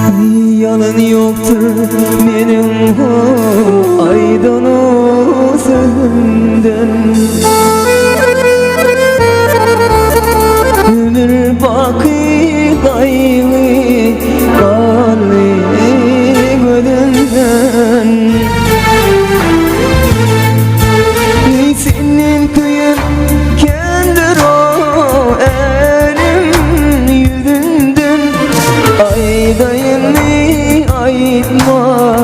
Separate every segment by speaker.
Speaker 1: Yalan yoktur benim aydan o sözümden. Ömür baki gayrı kalbi gönlümden. Senin kıyın kendir o elim yüzünden. Aydayım aytma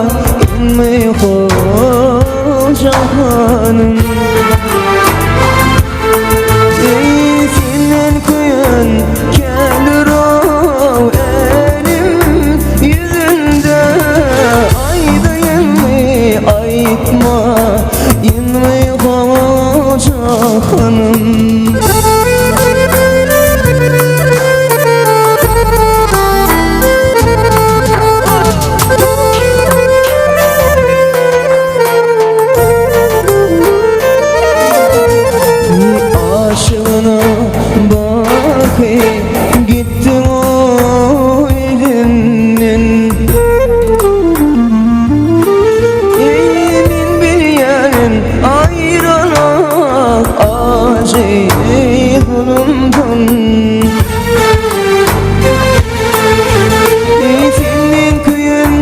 Speaker 1: inme hoca hanım. Senin kıyın kendir o elim yüzünden. Aydayım aytma inme hoca hanım. Aşığına bak gittim o elimden. Emin bir yerin ayrılak acı zulümden. Senin kıyın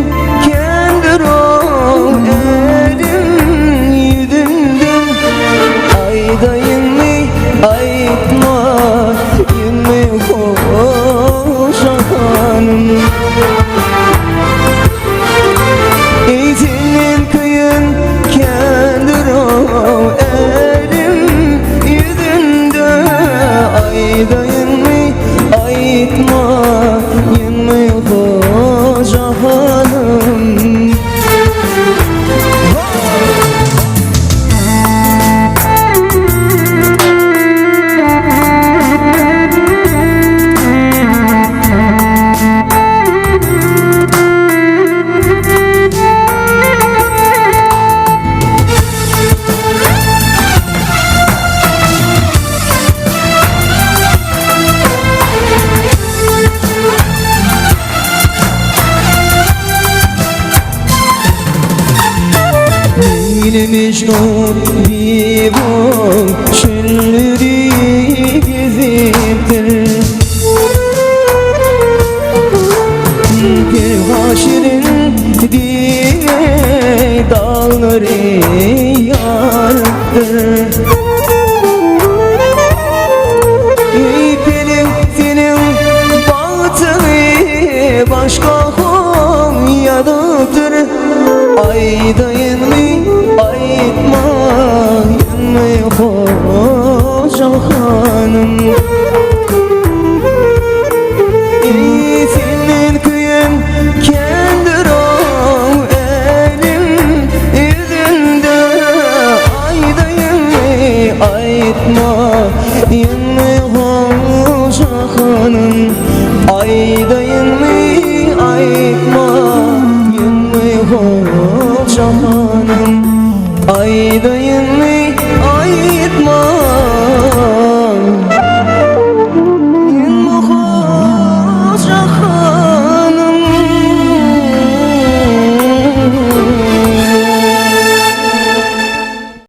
Speaker 1: kendir o elim yüzünden. Aydayım aytma inme hoca hanım. Senin kıyın kendir o elim yüzünde. Aydayım aytma inme hoca hanım. Mecnun divan çölleri geziptir. Bir haşirin diye dağları yarıktır. Benim senin bahtını başka Konya'dadır. Aydayım aytma inme hoca hanım.